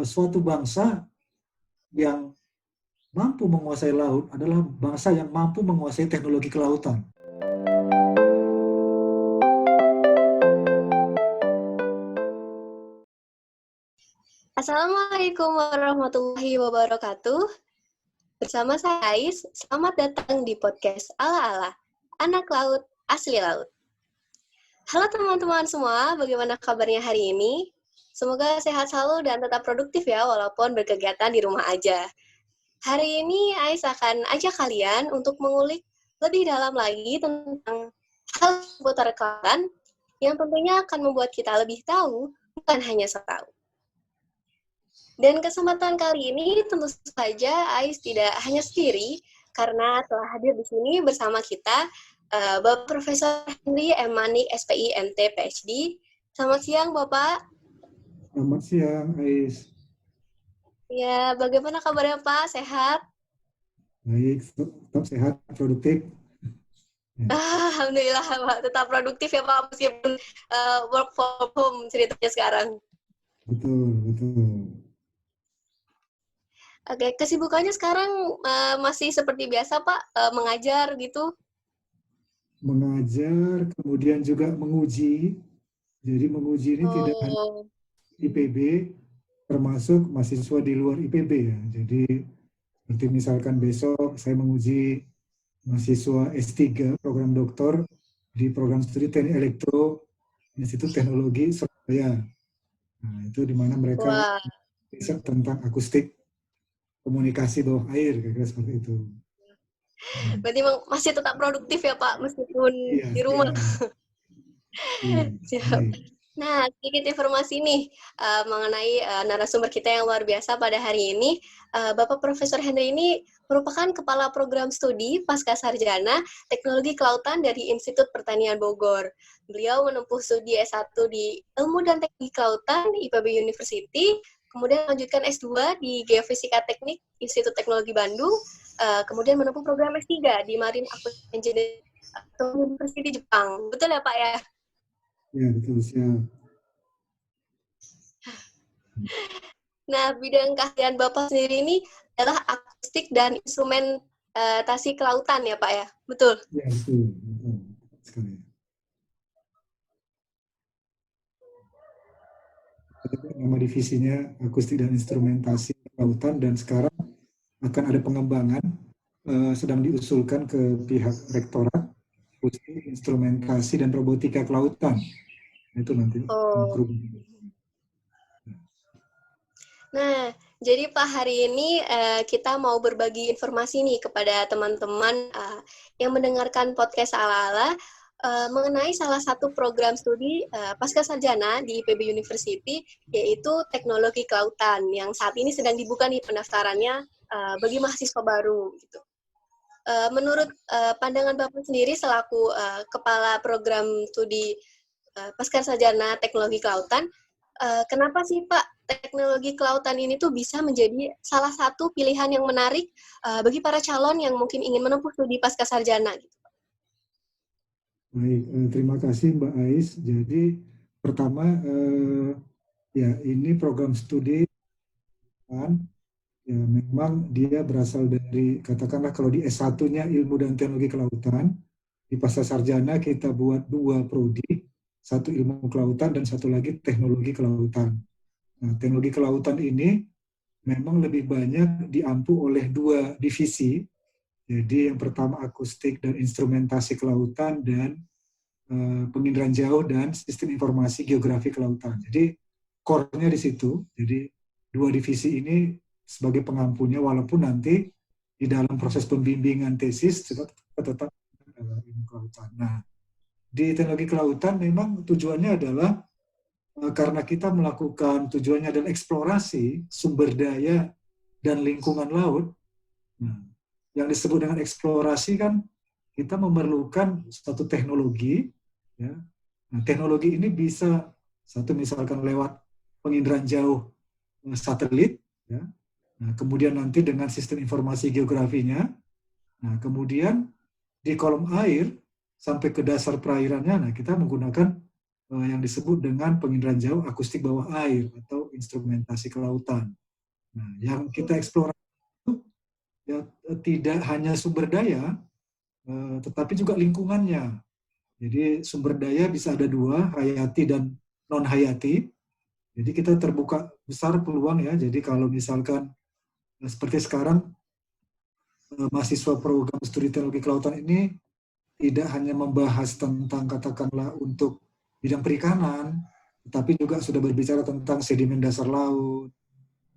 suatu bangsa yang mampu menguasai laut adalah bangsa yang mampu menguasai teknologi kelautan. Assalamualaikum warahmatullahi wabarakatuh. Bersama saya Ais, selamat datang di podcast Ala-Ala, Anak Laut, Asli Laut. Halo teman-teman semua, bagaimana kabarnya hari ini? Semoga sehat selalu dan tetap produktif ya, walaupun berkegiatan di rumah aja. Hari ini Ais akan ajak kalian untuk mengulik lebih dalam lagi tentang hal seputar kelautan yang tentunya akan membuat kita lebih tahu, bukan hanya tahu. Dan kesempatan kali ini tentu saja Ais tidak hanya sendiri, karena telah hadir di sini bersama kita Bapak Profesor Henry M. Manik, SPI, MT, PhD. Selamat siang, Bapak. Selamat siang, Ais. Ya, bagaimana kabarnya, Pak? Sehat? Baik, tetap sehat, produktif. Alhamdulillah, Pak. Tetap produktif ya, Pak, meskipun work from home ceritanya sekarang. Betul. Oke, kesibukannya sekarang masih seperti biasa, Pak? Mengajar gitu? Mengajar, kemudian juga menguji. Jadi menguji ini tidak hanya IPB, termasuk mahasiswa di luar IPB ya. Jadi seperti misalkan besok saya menguji mahasiswa S3 program doktor di program studi Teknik Elektro Institut Teknologi Surabaya. Nah, itu di mana mereka riset tentang akustik komunikasi bawah air, kira-kira seperti itu. Berarti masih tetap produktif ya Pak, meskipun di rumah. Siap. Nah, sedikit informasi nih mengenai narasumber kita yang luar biasa pada hari ini. Bapak Profesor Henry ini merupakan Kepala Program Studi Pasca Sarjana Teknologi Kelautan dari Institut Pertanian Bogor. Beliau menempuh studi S1 di Ilmu dan Teknik Kelautan IPB University, kemudian melanjutkan S2 di Geofisika Teknik Institut Teknologi Bandung, kemudian menempuh program S3 di Marine Aquatic Engineering University Jepang. Betul ya Pak ya? Ya, betul, siap. Nah, bidang keahlian Bapak sendiri ini adalah akustik dan instrumentasi kelautan ya Pak ya? Betul? Ya, betul sekali. Nama divisinya akustik dan instrumentasi kelautan, dan sekarang akan ada pengembangan, sedang diusulkan ke pihak rektorat akustik, instrumentasi dan robotika kelautan. Itu nanti. Nah, jadi Pak, hari ini kita mau berbagi informasi nih kepada teman-teman yang mendengarkan podcast Ala-Ala mengenai salah satu program studi pasca sarjana di IPB University, yaitu Teknologi Kelautan, yang saat ini sedang dibuka nih pendaftarannya bagi mahasiswa baru. Gitu. Menurut pandangan Bapak sendiri selaku Kepala Program Studi pasca sarjana Teknologi Kelautan, kenapa sih Pak teknologi kelautan ini tuh bisa menjadi salah satu pilihan yang menarik bagi para calon yang mungkin ingin menempuh studi pasca sarjana? Gitu. Baik, terima kasih Mbak Ais. Jadi pertama, ya ini program studi kan, ya memang dia berasal dari, katakanlah kalau di S1-nya Ilmu dan Teknologi Kelautan, di pasca sarjana kita buat 2 prodi, satu Ilmu Kelautan dan satu lagi Teknologi Kelautan. Nah, Teknologi Kelautan ini memang lebih banyak diampu oleh 2 divisi. Jadi yang pertama akustik dan instrumentasi kelautan, dan penginderaan jauh dan sistem informasi geografi kelautan. Jadi core-nya di situ. Jadi 2 divisi ini sebagai pengampunya, walaupun nanti di dalam proses pembimbingan tesis tetap ilmu kelautan. Nah, di teknologi kelautan memang tujuannya adalah karena kita melakukan, tujuannya adalah eksplorasi sumber daya dan lingkungan laut. Nah, yang disebut dengan eksplorasi kan kita memerlukan suatu teknologi, ya. Nah, teknologi ini bisa satu misalkan lewat penginderaan jauh satelit, ya. Nah, kemudian nanti dengan sistem informasi geografinya, nah kemudian di kolom air sampai ke dasar perairannya, nah kita menggunakan yang disebut dengan penginderaan jauh akustik bawah air atau instrumentasi kelautan. Nah, yang kita eksplorasi itu ya, tidak hanya sumber daya, tetapi juga lingkungannya. Jadi sumber daya bisa ada dua, hayati dan non hayati. Jadi kita terbuka besar peluang ya. Jadi kalau misalkan seperti sekarang mahasiswa program studi teknologi kelautan ini tidak hanya membahas tentang katakanlah untuk bidang perikanan, tetapi juga sudah berbicara tentang sedimen dasar laut.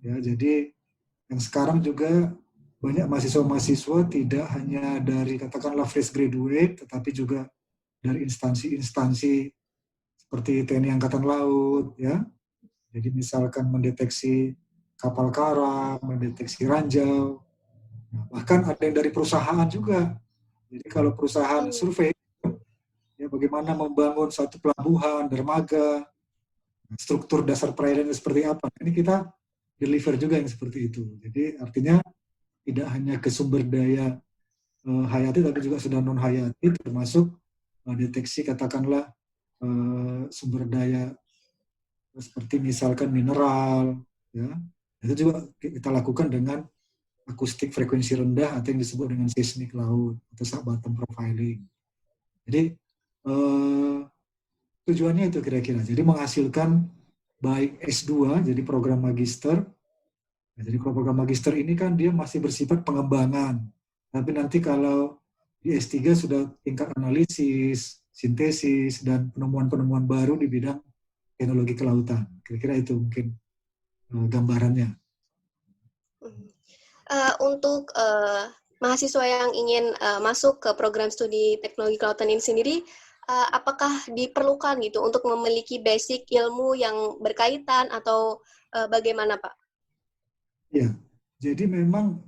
Ya, jadi yang sekarang juga banyak mahasiswa-mahasiswa tidak hanya dari katakanlah fresh graduate, tetapi juga dari instansi-instansi seperti TNI Angkatan Laut, ya. Jadi misalkan mendeteksi kapal karam, mendeteksi ranjau, bahkan ada yang dari perusahaan juga. Jadi kalau perusahaan survei, ya bagaimana membangun satu pelabuhan, dermaga, struktur dasar perairannya seperti apa. Ini kita deliver juga yang seperti itu. Jadi artinya tidak hanya ke sumber daya hayati, tapi juga sudah non hayati, termasuk deteksi katakanlah sumber daya seperti misalkan mineral, ya. Itu juga kita lakukan dengan akustik frekuensi rendah atau yang disebut dengan seismik laut atau sub-bottom profiling. Jadi tujuannya itu kira-kira. Jadi menghasilkan baik S2, jadi program magister. Nah, jadi program magister ini kan dia masih bersifat pengembangan. Tapi nanti kalau di S3 sudah tingkat analisis, sintesis, dan penemuan-penemuan baru di bidang teknologi kelautan. Kira-kira itu mungkin gambarannya. Untuk mahasiswa yang ingin masuk ke program studi teknologi kelautan ini sendiri, apakah diperlukan gitu untuk memiliki basic ilmu yang berkaitan atau bagaimana, Pak? Ya, jadi memang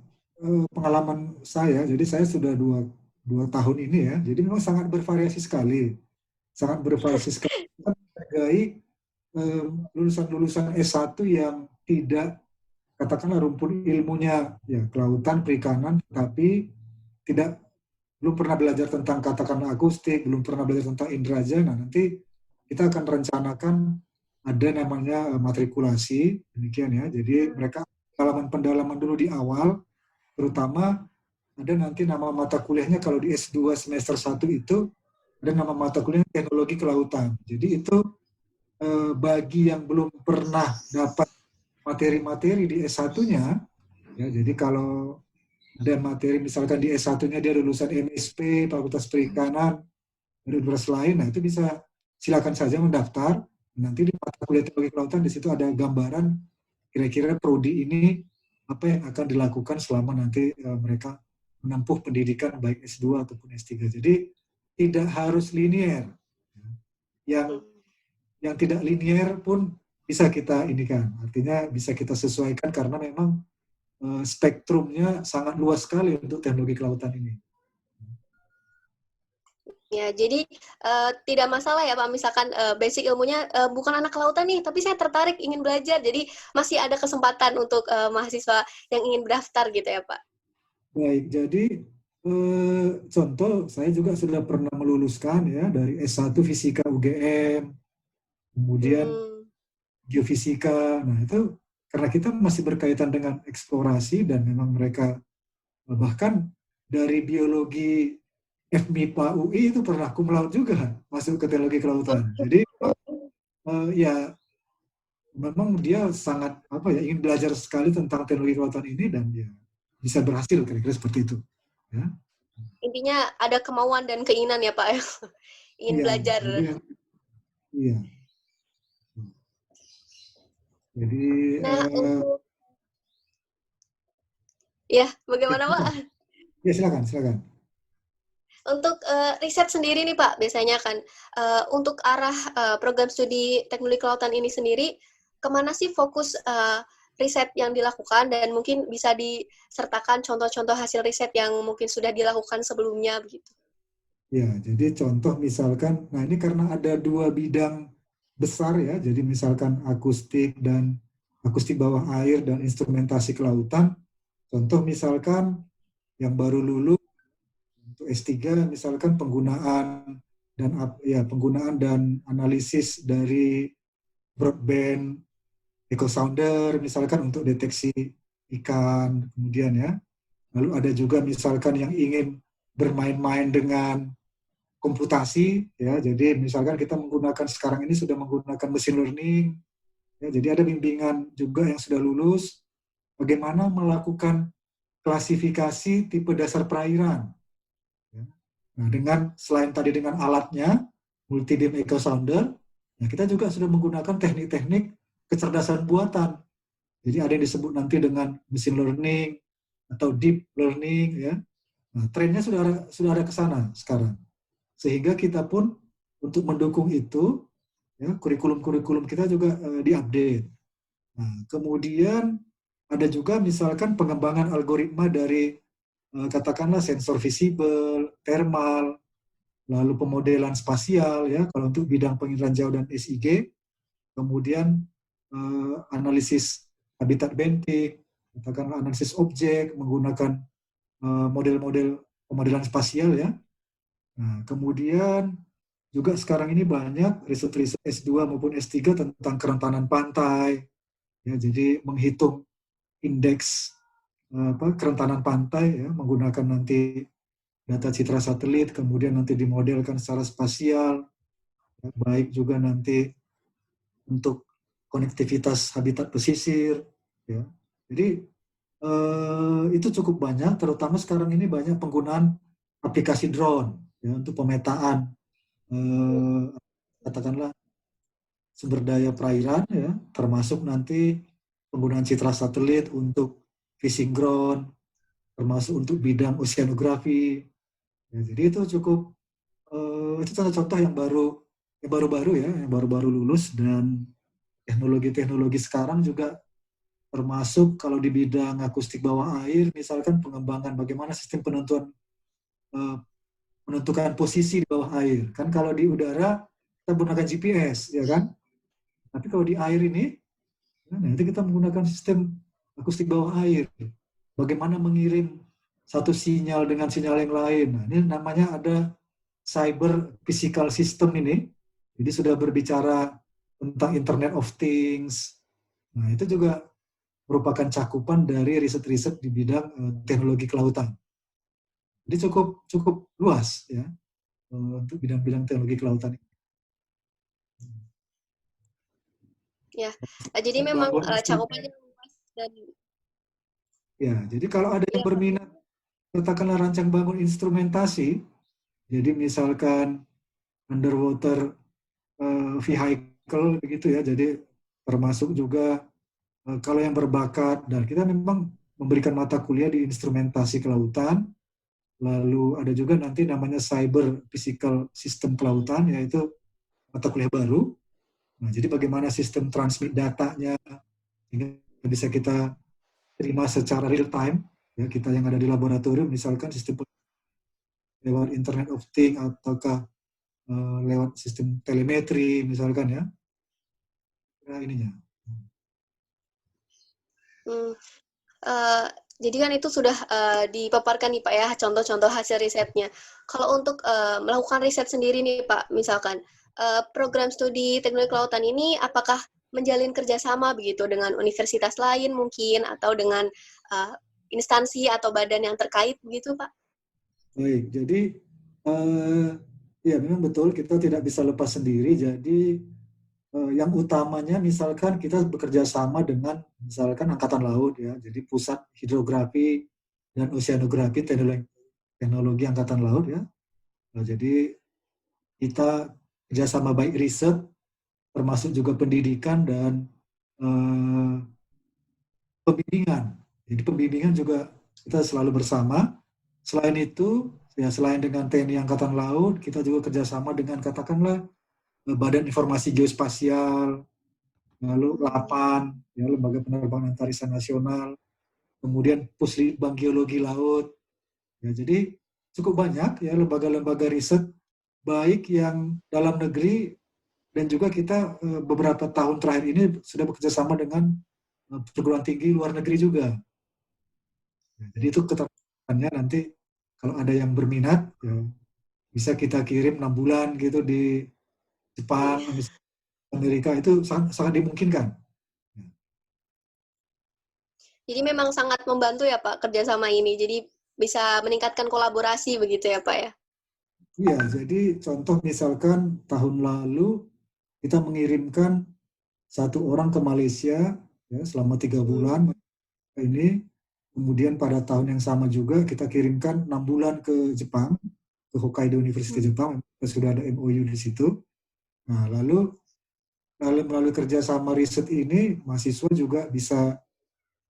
pengalaman saya, jadi saya sudah dua tahun ini ya, jadi memang sangat bervariasi sekali. Sangat bervariasi sekali. Kita menghargai lulusan-lulusan S1 yang tidak, katakanlah rumpun ilmunya ya kelautan, perikanan, tapi belum pernah belajar tentang katakanlah akustik, belum pernah belajar tentang inderaja. Nah, nanti kita akan rencanakan ada namanya matrikulasi, demikian ya. Jadi mereka pendalaman dulu di awal, terutama ada nanti nama mata kuliahnya kalau di S2 semester 1 itu ada nama mata kuliah teknologi kelautan. Jadi itu bagi yang belum pernah dapat materi-materi di S1-nya, ya, jadi kalau ada materi misalkan di S1-nya dia lulusan MSP, Fakultas Perikanan, dari universitas lain, nah itu bisa silakan saja mendaftar. Nanti di mata kuliah teknologi kelautan di situ ada gambaran kira-kira prodi ini apa yang akan dilakukan selama nanti mereka menempuh pendidikan baik S2 ataupun S3. Jadi tidak harus linear. Yang tidak linear pun bisa kita inikan. Artinya bisa kita sesuaikan karena memang spektrumnya sangat luas sekali untuk teknologi kelautan ini. Ya, jadi tidak masalah ya Pak, misalkan basic ilmunya bukan anak kelautan nih, tapi saya tertarik ingin belajar, jadi masih ada kesempatan untuk mahasiswa yang ingin berdaftar gitu ya Pak? Baik, jadi contoh saya juga sudah pernah meluluskan ya dari S1 Fisika UGM, kemudian Geofisika, nah itu karena kita masih berkaitan dengan eksplorasi dan memang mereka bahkan dari biologi FMIPA UI itu pernah cum laude juga masuk ke teknologi kelautan. Jadi ya memang dia sangat ingin belajar sekali tentang teknologi kelautan ini dan ya bisa berhasil kira-kira seperti itu. Ya. Intinya ada kemauan dan keinginan ya Pak ya, ingin belajar. Iya. Jadi ya bagaimana Pak? Ya silakan. Untuk riset sendiri nih Pak, biasanya kan untuk arah program studi teknologi kelautan ini sendiri, kemana sih fokus riset yang dilakukan dan mungkin bisa disertakan contoh-contoh hasil riset yang mungkin sudah dilakukan sebelumnya begitu? Ya, jadi contoh misalkan, nah ini karena ada dua bidang besar ya, jadi misalkan akustik bawah air dan instrumentasi kelautan. Contoh misalkan yang baru lulus untuk S3 misalkan penggunaan dan analisis dari broadband echo sounder misalkan untuk deteksi ikan, kemudian ya. Lalu ada juga misalkan yang ingin bermain-main dengan komputasi, ya. Jadi misalkan kita menggunakan sekarang ini sudah menggunakan machine learning, ya. Jadi ada bimbingan juga yang sudah lulus bagaimana melakukan klasifikasi tipe dasar perairan. Ya. Nah, selain tadi dengan alatnya multi beam echo sounder, nah kita juga sudah menggunakan teknik-teknik kecerdasan buatan. Jadi ada yang disebut nanti dengan machine learning atau deep learning, ya. Nah, trennya sudah ada ke sana sekarang. Sehingga kita pun untuk mendukung itu, ya, kurikulum-kurikulum kita juga diupdate. Nah, kemudian ada juga misalkan pengembangan algoritma dari katakanlah sensor visible, thermal, lalu pemodelan spasial, ya, kalau untuk bidang pengirian jauh dan SIG, kemudian analisis habitat bentik, katakanlah analisis objek menggunakan model-model pemodelan spasial, ya. Nah, kemudian juga sekarang ini banyak riset-riset S2 maupun S3 tentang kerentanan pantai, ya, jadi menghitung indeks kerentanan pantai, ya, menggunakan nanti data citra satelit, kemudian nanti dimodelkan secara spasial, ya, baik juga nanti untuk konektivitas habitat pesisir, ya. Jadi itu cukup banyak, terutama sekarang ini banyak penggunaan aplikasi drone, ya, untuk pemetaan katakanlah sumber daya perairan, ya, termasuk nanti penggunaan citra satelit untuk fishing ground, termasuk untuk bidang oceanografi. Ya, jadi itu cukup itu contoh-contoh yang baru-baru, ya, yang baru-baru lulus, dan teknologi-teknologi sekarang juga termasuk kalau di bidang akustik bawah air, misalkan pengembangan bagaimana sistem menentukan posisi di bawah air. Kan kalau di udara kita menggunakan GPS, ya kan? Tapi kalau di air ini, nanti kita menggunakan sistem akustik bawah air. Bagaimana mengirim satu sinyal dengan sinyal yang lain. Nah, ini namanya ada cyber physical system ini. Jadi sudah berbicara tentang Internet of Things. Nah, itu juga merupakan cakupan dari riset-riset di bidang teknologi kelautan. Jadi cukup luas, ya, untuk bidang-bidang teknologi kelautan. Ya, jadi memang cakupannya luas dan ya, jadi kalau ada yang berminat katakanlah rancang bangun instrumentasi, jadi misalkan underwater vehicle begitu, ya, jadi termasuk juga kalau yang berbakat, dan kita memang memberikan mata kuliah di instrumentasi kelautan, lalu ada juga nanti namanya cyber physical system kelautan, yaitu mata kuliah baru. Nah, jadi bagaimana sistem transmit datanya sehingga bisa kita terima secara real time, ya, kita yang ada di laboratorium, misalkan sistem lewat Internet of Things ataukah lewat sistem telemetri misalkan, ya. Nah, ininya. Jadi kan itu sudah dipaparkan nih Pak, ya, contoh-contoh hasil risetnya. Kalau untuk melakukan riset sendiri nih Pak, misalkan program studi teknologi kelautan ini apakah menjalin kerjasama begitu dengan universitas lain mungkin, atau dengan instansi atau badan yang terkait begitu Pak? Baik, jadi ya memang betul kita tidak bisa lepas sendiri. Jadi yang utamanya misalkan kita bekerja sama dengan misalkan Angkatan Laut, ya, jadi Pusat Hidrografi dan Oceanografi Teknologi Angkatan Laut, ya. Nah, jadi kita kerjasama baik riset, termasuk juga pendidikan dan pembimbingan. Jadi pembimbingan juga kita selalu bersama. Selain itu, ya, selain dengan TNI Angkatan Laut, kita juga kerjasama dengan katakanlah Badan Informasi Geospasial, lalu LAPAN, ya, Lembaga Penerbangan Antariksa Nasional, kemudian Puslitbang Geologi Laut. Ya, jadi cukup banyak, ya, lembaga-lembaga riset baik yang dalam negeri, dan juga kita beberapa tahun terakhir ini sudah bekerja sama dengan perguruan tinggi luar negeri juga. Ya, jadi itu ketertarikannya nanti kalau ada yang berminat, ya, bisa kita kirim 6 bulan gitu di Jepang, Amerika, itu sangat dimungkinkan. Jadi memang sangat membantu ya Pak kerjasama ini. Jadi bisa meningkatkan kolaborasi begitu ya Pak ya. Iya, jadi contoh misalkan tahun lalu kita mengirimkan satu orang ke Malaysia ya, selama 3 bulan ini. Kemudian pada tahun yang sama juga kita kirimkan 6 bulan ke Jepang, ke Hokkaido University Jepang. Kita sudah ada MOU di situ. Nah, lalu melalui kerjasama riset ini, mahasiswa juga bisa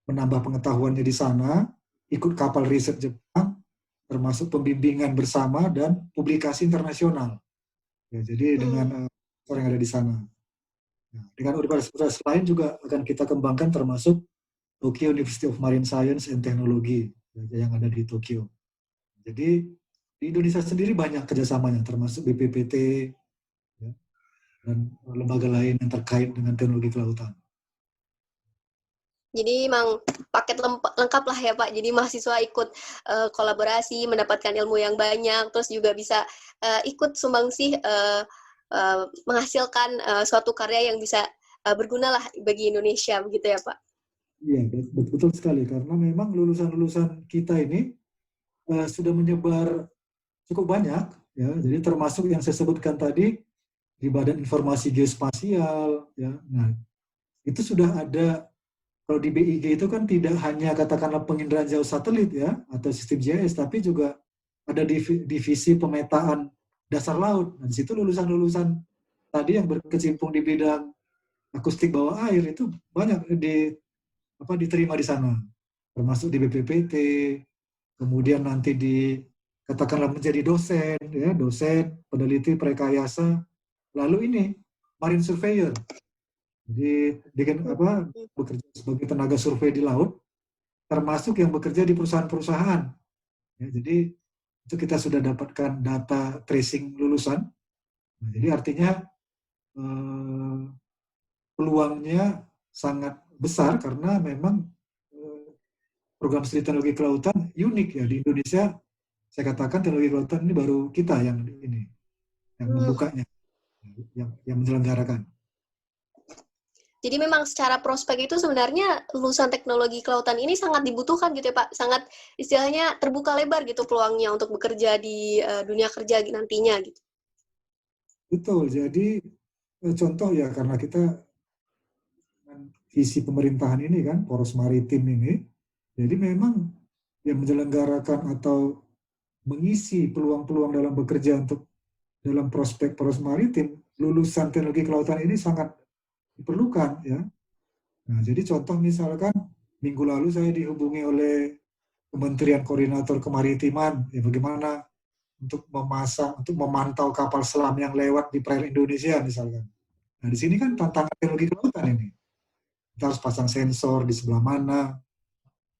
menambah pengetahuannya di sana, ikut kapal riset Jepang, termasuk pembimbingan bersama dan publikasi internasional. Ya, jadi dengan orang yang ada di sana. Nah, dengan universitas lain juga akan kita kembangkan, termasuk Tokyo University of Marine Science and Technology yang ada di Tokyo. Jadi di Indonesia sendiri banyak kerjasamanya, termasuk BPPT ya, dan lembaga lain yang terkait dengan teknologi kelautan. Jadi memang paket lengkap lah ya Pak. Jadi mahasiswa ikut kolaborasi, mendapatkan ilmu yang banyak, terus juga bisa ikut sumbangsi menghasilkan suatu karya yang bisa berguna lah bagi Indonesia begitu ya Pak. Iya, betul sekali, karena memang lulusan-lulusan kita ini sudah menyebar cukup banyak, ya. Jadi termasuk yang saya sebutkan tadi di Badan Informasi Geospasial, ya. Nah, itu sudah ada. Kalau di BIG itu kan tidak hanya katakanlah penginderaan jauh satelit ya atau sistem GIS, tapi juga ada divisi pemetaan dasar laut. Dan di situ lulusan-lulusan tadi yang berkecimpung di bidang akustik bawah air itu banyak diterima di sana, termasuk di BPPT, kemudian nanti katakanlah menjadi dosen, ya, dosen, peneliti, prekayasa, lalu ini marine surveyor. Jadi bekerja sebagai tenaga survei di laut, termasuk yang bekerja di perusahaan-perusahaan. Ya, jadi itu kita sudah dapatkan data tracing lulusan. Nah, jadi artinya peluangnya sangat besar karena memang program studi teknologi kelautan unik ya di Indonesia. Saya katakan teknologi kelautan ini baru kita yang membukanya, yang menyelenggarakan. Jadi memang secara prospek itu sebenarnya lulusan teknologi kelautan ini sangat dibutuhkan gitu ya Pak. Sangat istilahnya terbuka lebar gitu peluangnya untuk bekerja di dunia kerja nantinya gitu. Betul, jadi contoh ya karena kita visi pemerintahan ini kan, poros maritim ini, jadi memang yang menyelenggarakan atau mengisi peluang-peluang dalam bekerja untuk dalam prospek poros maritim, lulusan teknologi kelautan ini sangat diperlukan ya. Nah, jadi contoh misalkan minggu lalu saya dihubungi oleh Kementerian Koordinator Kemaritiman, ya bagaimana untuk memantau kapal selam yang lewat di perairan Indonesia misalkan. Nah, di sini kan tantangan teknologi kelautan ini. Kita harus pasang sensor di sebelah mana,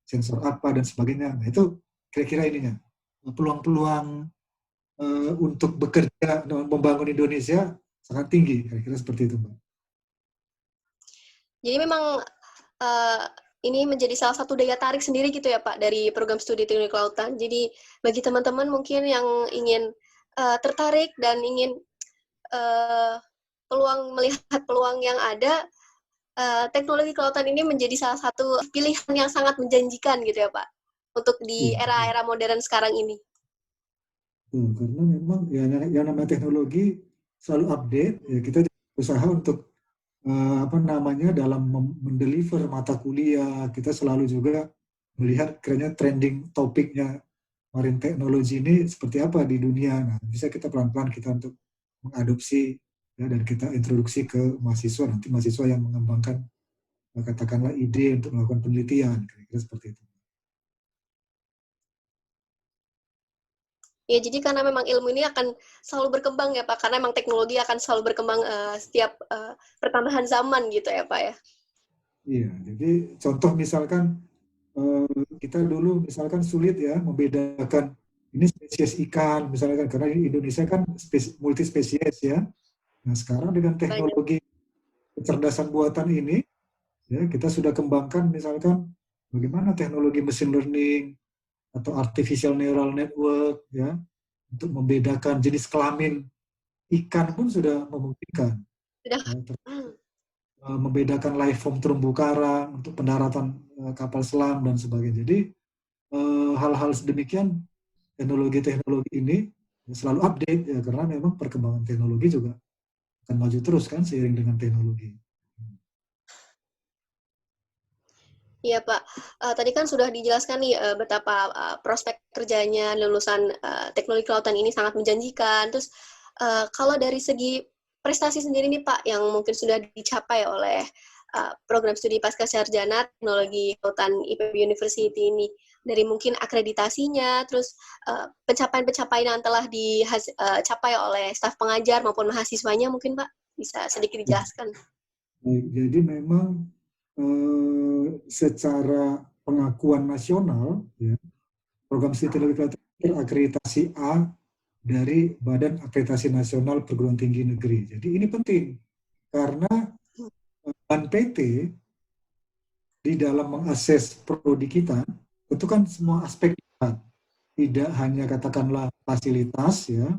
sensor apa dan sebagainya. Nah, itu kira-kira ininya. Peluang-peluang untuk bekerja membangun Indonesia sangat tinggi, kira-kira seperti itu, Mbak. Jadi memang ini menjadi salah satu daya tarik sendiri gitu ya Pak dari program studi teknologi kelautan. Jadi bagi teman-teman mungkin yang ingin tertarik dan ingin melihat peluang yang ada, teknologi kelautan ini menjadi salah satu pilihan yang sangat menjanjikan gitu ya Pak untuk di era-era modern sekarang ini. Karena memang ya yang namanya teknologi selalu update, ya kita berusaha untuk dalam mendeliver mata kuliah, kita selalu juga melihat kiranya trending topiknya marine technology ini seperti apa di dunia. Nah, bisa kita pelan-pelan kita untuk mengadopsi ya, dan kita introduksi ke mahasiswa, nanti mahasiswa yang mengembangkan katakanlah ide untuk melakukan penelitian, kira-kira seperti itu. Ya, jadi karena memang ilmu ini akan selalu berkembang ya Pak, karena memang teknologi akan selalu berkembang setiap pertambahan zaman gitu ya Pak ya. Iya, jadi contoh misalkan kita dulu misalkan sulit ya membedakan ini spesies ikan misalkan, karena Indonesia kan multi spesies ya. Nah, sekarang dengan teknologi kecerdasan buatan ini, ya kita sudah kembangkan misalkan bagaimana teknologi machine learning atau artificial neural network ya untuk membedakan jenis kelamin ikan pun sudah memungkinkan. Sudah. Ya, membedakan life form terumbu karang untuk pendaratan kapal selam dan sebagainya. Jadi hal-hal sedemikian teknologi-teknologi ini selalu update ya, karena memang perkembangan teknologi juga akan maju terus kan seiring dengan teknologi. Iya Pak, tadi kan sudah dijelaskan nih betapa prospek kerjanya lulusan teknologi kelautan ini sangat menjanjikan. Terus kalau dari segi prestasi sendiri nih Pak, yang mungkin sudah dicapai oleh program studi pasca sarjana teknologi kelautan IPB University ini, dari mungkin akreditasinya, terus pencapaian-pencapaian yang telah dicapai oleh staf pengajar maupun mahasiswanya mungkin Pak, bisa sedikit dijelaskan. Baik, jadi memang secara pengakuan nasional, ya, program studi teknologi kelautan terakreditasi A dari Badan Akreditasi Nasional Perguruan Tinggi Negeri. Jadi ini penting karena BANPT di dalam mengakses prodi kita itu kan semua aspek, tidak hanya katakanlah fasilitas ya,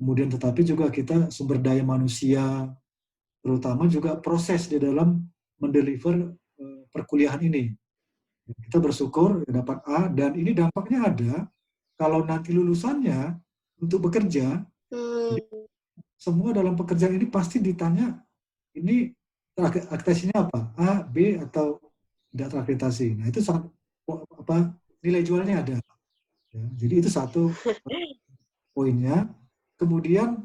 kemudian tetapi juga kita sumber daya manusia, terutama juga proses di dalam mendeliver perkuliahan ini. Kita bersyukur dapat A, dan ini dampaknya ada kalau nanti lulusannya untuk bekerja, semua dalam pekerjaan ini pasti ditanya ini akreditasinya apa, A, B, atau tidak terakreditasi. Nah itu sangat nilai jualnya ada. Ya, jadi itu satu poinnya. Kemudian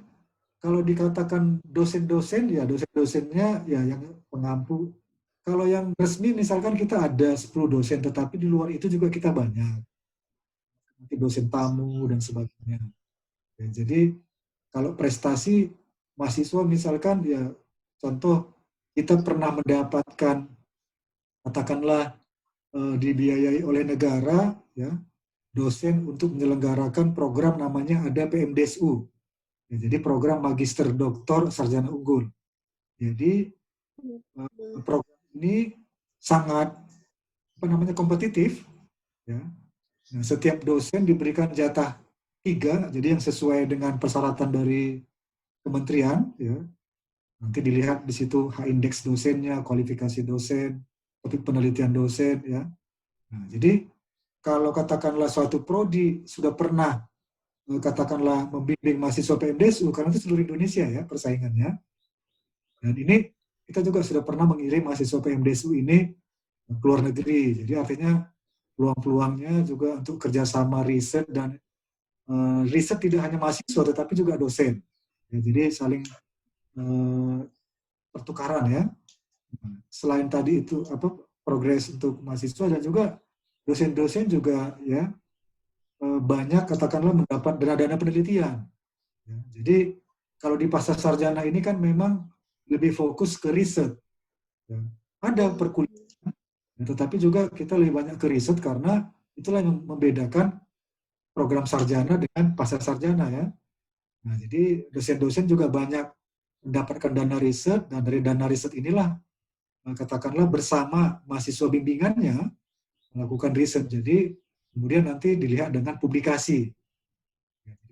kalau dikatakan dosen-dosen, ya dosen-dosennya ya yang pengampu. Kalau yang resmi misalkan kita ada 10 dosen, tetapi di luar itu juga kita banyak. Nanti dosen tamu dan sebagainya. Ya, jadi kalau prestasi mahasiswa misalkan ya contoh kita pernah mendapatkan katakanlah dibiayai oleh negara ya dosen untuk menyelenggarakan program namanya ada PMDSU. Ya, jadi program Magister Doktor Sarjana Unggul. Jadi program ini sangat kompetitif. Ya. Nah, setiap dosen diberikan jatah 3, jadi yang sesuai dengan persyaratan dari kementerian. Ya. Nanti dilihat di situ H-index dosennya, kualifikasi dosen, topik penelitian dosen. Ya. Nah, jadi kalau katakanlah suatu prodi sudah pernah katakanlah membimbing mahasiswa PMDSU, karena itu seluruh Indonesia ya persaingannya. Dan ini kita juga sudah pernah mengirim mahasiswa PMDSU ini ke luar negeri. Jadi artinya peluang-peluangnya juga untuk kerjasama riset, dan riset tidak hanya mahasiswa tetapi juga dosen. Ya, jadi saling pertukaran ya. Selain tadi itu progres untuk mahasiswa, dan juga dosen-dosen juga ya banyak katakanlah mendapat dana-dana penelitian. Ya, jadi kalau di pasca sarjana ini kan memang lebih fokus ke riset. Ya. Ada perkuliahan, ya, tetapi juga kita lebih banyak ke riset karena itulah yang membedakan program sarjana dengan pasca sarjana ya. Nah, jadi dosen-dosen juga banyak mendapatkan dana riset, dan dari dana riset inilah katakanlah bersama mahasiswa bimbingannya melakukan riset. Jadi kemudian nanti dilihat dengan publikasi.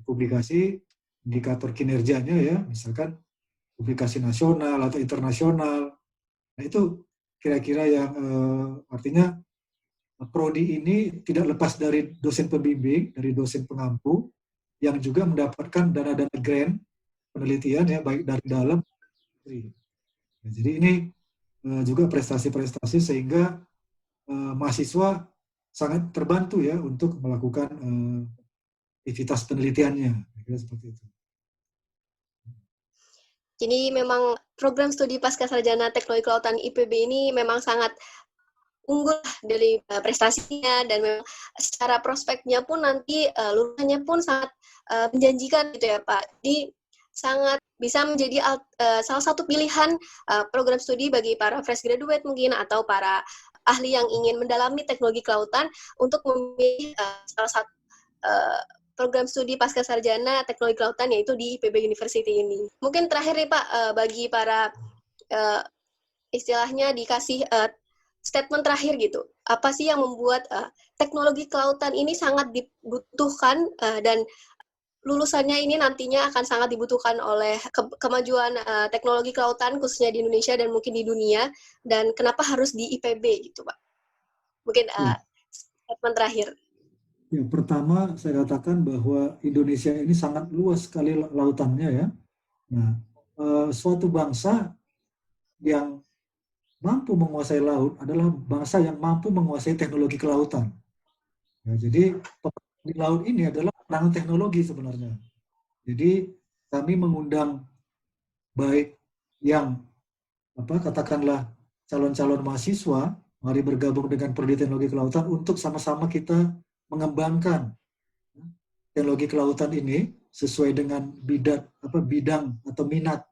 Publikasi indikator kinerjanya ya, misalkan publikasi nasional atau internasional. Nah itu kira-kira yang artinya prodi ini tidak lepas dari dosen pembimbing, dari dosen pengampu, yang juga mendapatkan dana-dana grant penelitian ya, baik dari dalam negeri. Nah, jadi ini juga prestasi-prestasi sehingga mahasiswa sangat terbantu ya untuk melakukan aktivitas penelitiannya, kira seperti itu. Jadi memang program studi pasca sarjana teknologi kelautan IPB ini memang sangat unggul dari prestasinya, dan memang secara prospeknya pun nanti lulusannya pun sangat menjanjikan gitu ya Pak. Jadi sangat bisa menjadi salah satu pilihan program studi bagi para fresh graduate mungkin, atau para ahli yang ingin mendalami teknologi kelautan untuk memilih salah satu program studi pasca sarjana teknologi kelautan, yaitu di IPB University ini. Mungkin terakhir nih Pak, bagi para istilahnya dikasih statement terakhir gitu. Apa sih yang membuat teknologi kelautan ini sangat dibutuhkan dan lulusannya ini nantinya akan sangat dibutuhkan oleh kemajuan teknologi kelautan khususnya di Indonesia dan mungkin di dunia, dan kenapa harus di IPB gitu Pak? Mungkin Ya, statement terakhir. ya, pertama saya katakan bahwa Indonesia ini sangat luas sekali lautannya ya. Nah, suatu bangsa yang mampu menguasai laut adalah bangsa yang mampu menguasai teknologi kelautan. Ya, jadi di laut ini adalah perangan teknologi sebenarnya. Jadi kami mengundang baik yang katakanlah calon-calon mahasiswa, mari bergabung dengan Prodi Teknologi Kelautan untuk sama-sama kita mengembangkan teknologi kelautan ini sesuai dengan bidang atau minat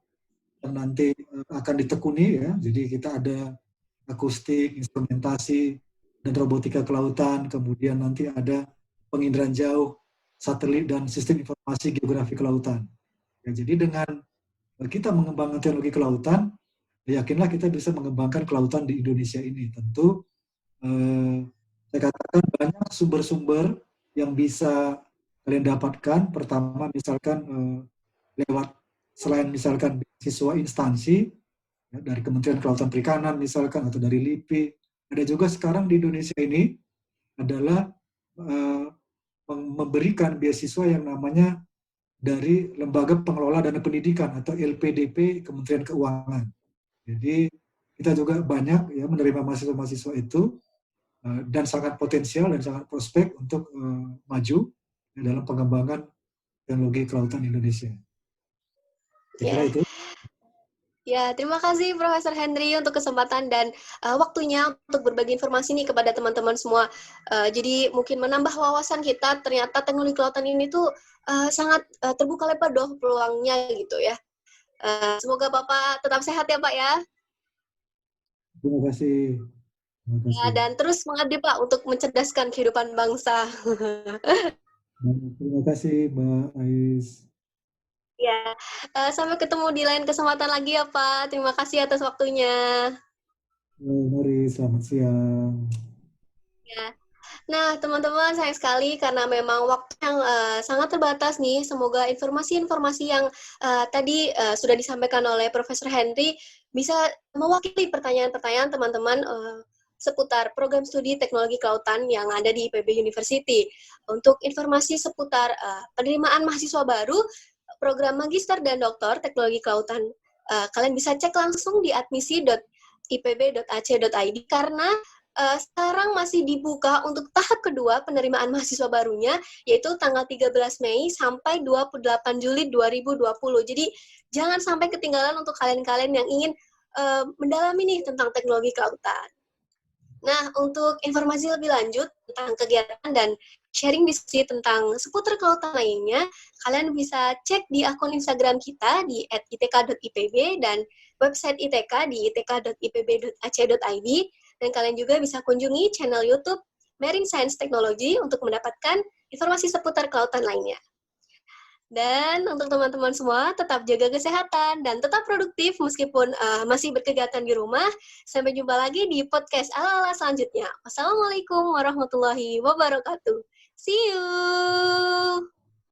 yang nanti akan ditekuni ya. Jadi kita ada akustik, instrumentasi, dan robotika kelautan, kemudian nanti ada penginderaan jauh, satelit, dan sistem informasi geografi kelautan. Ya, jadi dengan kita mengembangkan teknologi kelautan, yakinlah kita bisa mengembangkan kelautan di Indonesia ini. Tentu saya katakan banyak sumber-sumber yang bisa kalian dapatkan. Pertama misalkan lewat selain misalkan siswa instansi ya, dari Kementerian Kelautan Perikanan misalkan atau dari LIPI, ada juga sekarang di Indonesia ini adalah memberikan beasiswa yang namanya dari Lembaga Pengelola Dana Pendidikan atau LPDP Kementerian Keuangan. Jadi kita juga banyak ya menerima mahasiswa-mahasiswa itu dan sangat potensial dan sangat prospek untuk maju dalam pengembangan teknologi kelautan Indonesia. Saya kira itu. Ya, terima kasih Profesor Henry untuk kesempatan dan waktunya untuk berbagi informasi nih kepada teman-teman semua. Jadi mungkin menambah wawasan kita, ternyata teknologi kelautan ini tuh sangat terbuka lebar doh peluangnya gitu ya. Semoga Bapak tetap sehat ya Pak ya. Terima kasih. Terima Ya, kasih. dan terus mengabdi Pak untuk mencerdaskan kehidupan bangsa. Terima kasih Mbak Ais. Ya, sampai ketemu di lain kesempatan lagi ya Pak. Terima kasih atas waktunya. Mari, selamat siang. Ya. Nah, teman-teman, sayang sekali karena memang waktu yang sangat terbatas nih. Semoga informasi-informasi yang tadi sudah disampaikan oleh Profesor Henry bisa mewakili pertanyaan-pertanyaan teman-teman seputar program studi teknologi kelautan yang ada di IPB University. Untuk informasi seputar penerimaan mahasiswa baru, program magister dan doktor teknologi kelautan, kalian bisa cek langsung di admisi.ipb.ac.id karena sekarang masih dibuka untuk tahap kedua penerimaan mahasiswa barunya, yaitu tanggal 13 Mei sampai 28 Juli 2020. Jadi, jangan sampai ketinggalan untuk kalian-kalian yang ingin mendalami nih tentang teknologi kelautan. Nah, untuk informasi lebih lanjut tentang kegiatan dan sharing diskusi tentang seputar kelautan lainnya, kalian bisa cek di akun Instagram kita di @itk.ipb dan website ITK di itk.ipb.ac.id. Dan kalian juga bisa kunjungi channel YouTube Marine Science Technology untuk mendapatkan informasi seputar kelautan lainnya. Dan untuk teman-teman semua, tetap jaga kesehatan dan tetap produktif meskipun masih berkegiatan di rumah. Sampai jumpa lagi di podcast ala-ala selanjutnya. Wassalamualaikum warahmatullahi wabarakatuh. See you!